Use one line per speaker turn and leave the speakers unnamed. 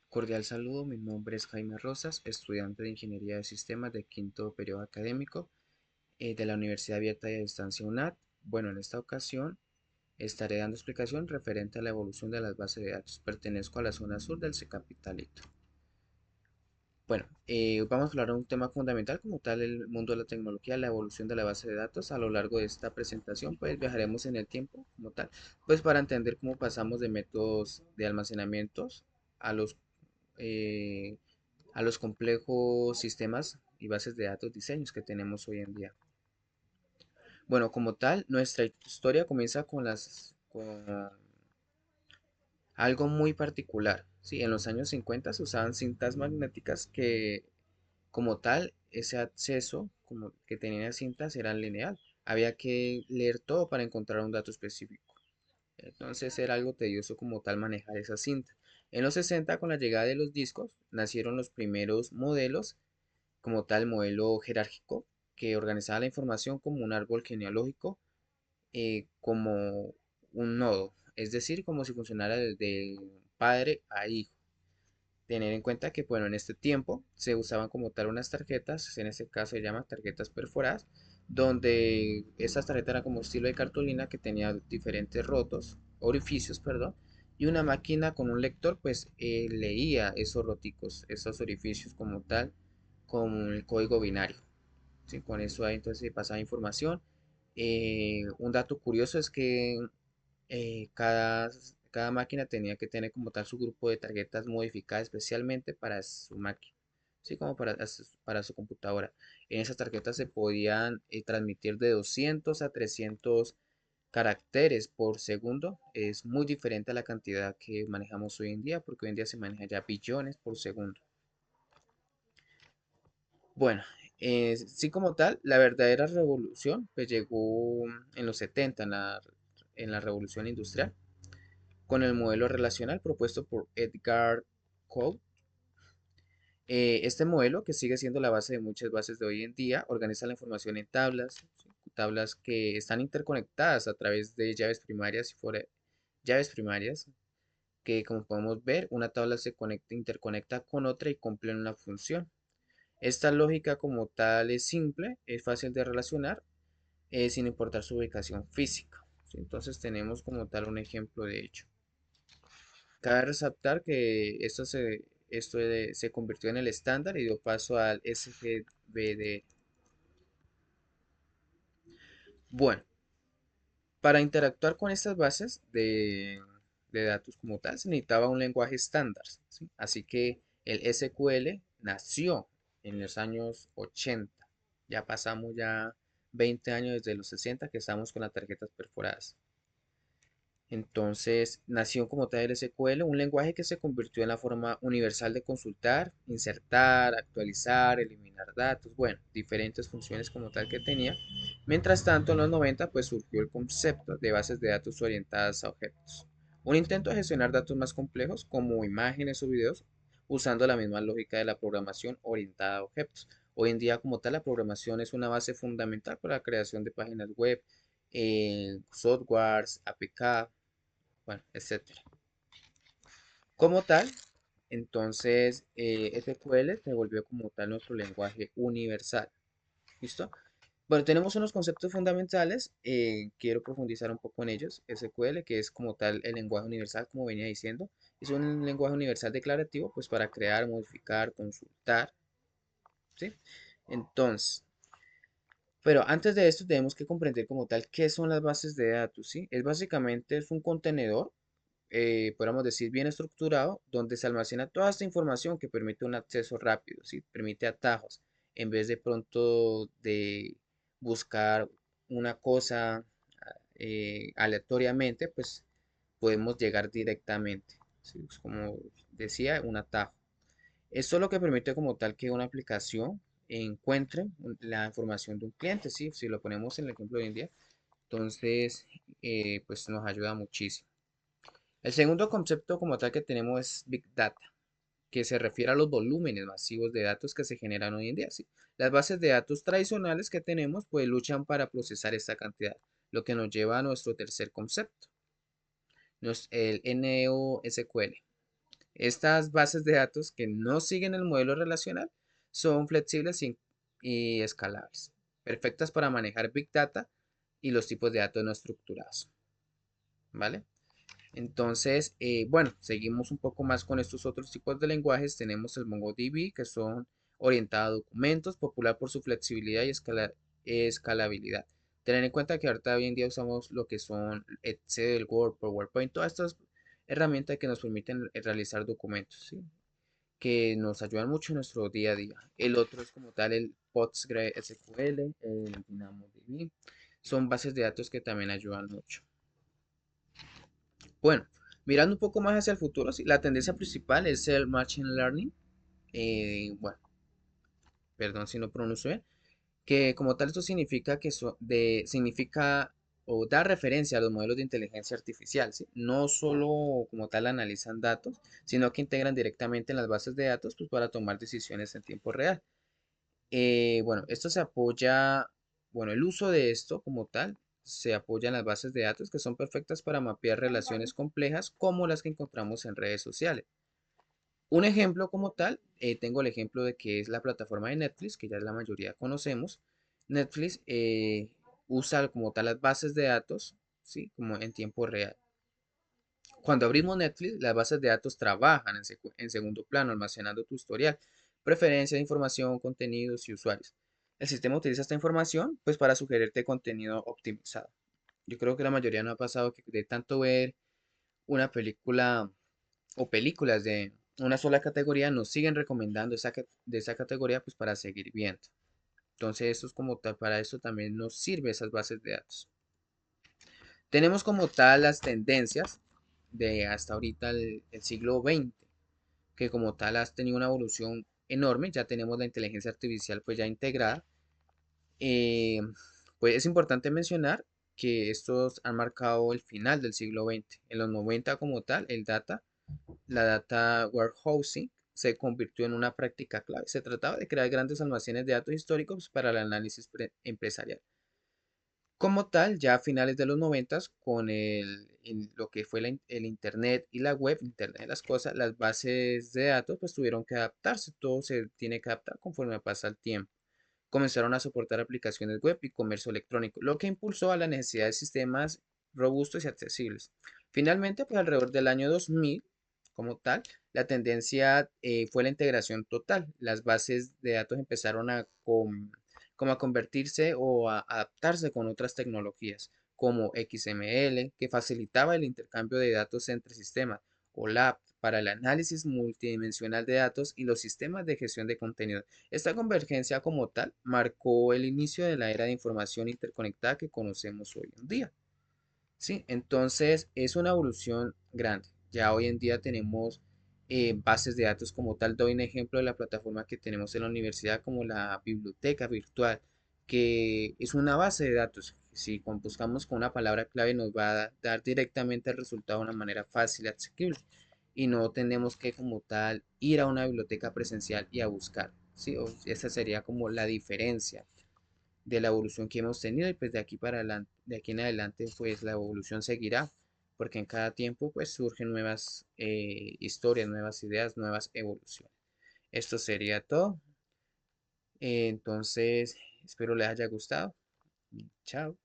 Cordial saludo, mi nombre es Jaime Rosas, estudiante de Ingeniería de Sistemas de quinto periodo académico de la Universidad Abierta y a Distancia UNAD. Bueno, en esta ocasión estaré dando explicación referente a la evolución de las bases de datos. Pertenezco a la zona sur del C Capitalito. Bueno, vamos a hablar de un tema fundamental como tal, el mundo de la tecnología, la evolución de la base de datos. A lo largo de esta presentación, pues viajaremos en el tiempo como tal, pues para entender cómo pasamos de métodos de almacenamientos a los eh, a los complejos sistemas y bases de datos diseños que tenemos hoy en día. Bueno, como tal, nuestra historia comienza con algo muy particular. Sí, en los años 50 se usaban cintas magnéticas que, como tal, ese acceso como que tenían las cintas era lineal. Había que leer todo para encontrar un dato específico. Entonces era algo tedioso como tal manejar esa cinta. En los 60, con la llegada de los discos, nacieron los primeros modelos como tal modelo jerárquico que organizaba la información como un árbol genealógico, como un nodo, es decir, como si funcionara de padre a hijo. Tener en cuenta que, bueno, en este tiempo se usaban como tal unas tarjetas, en este caso se llaman tarjetas perforadas, donde estas tarjetas eran como estilo de cartulina que tenía diferentes rotos, orificios, perdón, y una máquina con un lector pues leía esos roticos, esos orificios como tal, con el código binario. ¿Sí? Con eso ahí entonces se pasaba información. Un dato curioso es que cada máquina tenía que tener como tal su grupo de tarjetas modificada especialmente para su máquina, así como para su computadora. En esas tarjetas se podían transmitir de 200 a 300 caracteres por segundo. Es muy diferente a la cantidad que manejamos hoy en día, porque hoy en día se maneja ya billones por segundo. Bueno, sí como tal, la verdadera revolución pues llegó en los 70, en la revolución industrial, con el modelo relacional propuesto por Edgar Coe. Este modelo, que sigue siendo la base de muchas bases de hoy en día, organiza la información en tablas, ¿sí? Tablas que están interconectadas a través de llaves primarias y fuera llaves primarias, que como podemos ver, una tabla interconecta con otra y cumplen una función. Esta lógica como tal es simple, es fácil de relacionar, sin importar su ubicación física. ¿Sí? Entonces tenemos como tal un ejemplo de ello. Cabe resaltar que se convirtió en el estándar y dio paso al SGBD. Bueno, para interactuar con estas bases de datos como tal, se necesitaba un lenguaje estándar. ¿Sí? Así que el SQL nació en los años 80. Ya pasamos ya 20 años desde los 60 que estamos con las tarjetas perforadas. Entonces nació como tal el SQL, un lenguaje que se convirtió en la forma universal de consultar, insertar, actualizar, eliminar datos, bueno, diferentes funciones como tal que tenía. Mientras tanto, en los 90 pues surgió el concepto de bases de datos orientadas a objetos. Un intento de gestionar datos más complejos como imágenes o videos usando la misma lógica de la programación orientada a objetos. Hoy en día como tal la programación es una base fundamental para la creación de páginas web, softwares, APK, bueno, etcétera. Como tal, entonces SQL se volvió como tal nuestro lenguaje universal. ¿Listo? Bueno, tenemos unos conceptos fundamentales, quiero profundizar un poco en ellos. SQL, que es como tal el lenguaje universal, como venía diciendo, es un lenguaje universal declarativo, pues para crear, modificar, consultar, ¿sí? Entonces, pero antes de esto tenemos que comprender como tal qué son las bases de datos, ¿sí? Es un contenedor, podríamos decir, bien estructurado, donde se almacena toda esta información que permite un acceso rápido, ¿sí? Permite atajos, en vez de pronto de buscar una cosa aleatoriamente, pues podemos llegar directamente, ¿sí? Es como decía, un atajo. Esto es lo que permite como tal que una aplicación encuentre la información de un cliente, ¿sí? Si lo ponemos en el ejemplo de hoy en día, entonces, pues nos ayuda muchísimo. El segundo concepto como tal que tenemos es Big Data, que se refiere a los volúmenes masivos de datos que se generan hoy en día. ¿Sí? Las bases de datos tradicionales que tenemos pues luchan para procesar esta cantidad, lo que nos lleva a nuestro tercer concepto, el NoSQL. Estas bases de datos que no siguen el modelo relacional son flexibles y escalables, perfectas para manejar Big Data y los tipos de datos no estructurados, ¿vale? Entonces, bueno, seguimos un poco más con estos otros tipos de lenguajes. Tenemos el MongoDB, que son orientados a documentos, popular por su flexibilidad y escalabilidad. Tener en cuenta que ahorita hoy en día usamos lo que son Excel, Word, PowerPoint, todas estas herramientas que nos permiten realizar documentos, ¿sí? Que nos ayudan mucho en nuestro día a día. El otro es como tal el PostgreSQL, el DynamoDB. Son bases de datos que también ayudan mucho. Bueno, mirando un poco más hacia el futuro, sí, la tendencia principal es el Machine Learning. Bueno, perdón si no pronuncio bien, que como tal esto significa significa o da referencia a los modelos de inteligencia artificial, ¿sí? No solo como tal analizan datos, sino que integran directamente en las bases de datos pues, para tomar decisiones en tiempo real. Bueno, esto se apoya, bueno, el uso de esto como tal se apoya en las bases de datos que son perfectas para mapear relaciones complejas como las que encontramos en redes sociales. Un ejemplo como tal, tengo el ejemplo de que es la plataforma de Netflix, que ya la mayoría conocemos. Netflix usa como tal las bases de datos, ¿sí? Como en tiempo real. Cuando abrimos Netflix, las bases de datos trabajan en segundo plano, almacenando tu historial, preferencias, información, contenidos y usuarios. El sistema utiliza esta información pues para sugerirte contenido optimizado. Yo creo que la mayoría no ha pasado que de tanto ver una película o películas de una sola categoría nos siguen recomendando de esa categoría pues para seguir viendo. Entonces, esto es como tal, para eso también nos sirve esas bases de datos. Tenemos como tal las tendencias de hasta ahorita el siglo XX, que como tal has tenido una evolución enorme, ya tenemos la inteligencia artificial pues ya integrada. Eh, pues es importante mencionar que estos han marcado el final del siglo XX. En los 90 como tal, la data warehousing se convirtió en una práctica clave. Se trataba de crear grandes almacenes de datos históricos para el análisis empresarial. Como tal, ya a finales de los 90, con lo que fue el Internet y la web, Internet de las cosas, las bases de datos pues tuvieron que adaptarse, todo se tiene que adaptar conforme pasa el tiempo. Comenzaron a soportar aplicaciones web y comercio electrónico, lo que impulsó a la necesidad de sistemas robustos y accesibles. Finalmente, pues alrededor del año 2000, como tal, la tendencia fue la integración total. Las bases de datos empezaron como a convertirse o a adaptarse con otras tecnologías, como XML, que facilitaba el intercambio de datos entre sistemas, o LAP, para el análisis multidimensional de datos y los sistemas de gestión de contenido. Esta convergencia como tal marcó el inicio de la era de información interconectada que conocemos hoy en día. Sí, entonces es una evolución grande. Ya hoy en día tenemos bases de datos como tal. Doy un ejemplo de la plataforma que tenemos en la universidad como la biblioteca virtual, que es una base de datos. Si buscamos con una palabra clave nos va a dar directamente el resultado de una manera fácil y asequible. Y no tenemos que como tal ir a una biblioteca presencial y a buscar. ¿Sí? Esa sería como la diferencia de la evolución que hemos tenido y pues de aquí para adelante, de aquí en adelante pues la evolución seguirá porque en cada tiempo pues surgen nuevas historias, nuevas ideas, nuevas evoluciones. Esto sería todo. Entonces espero les haya gustado. Chao.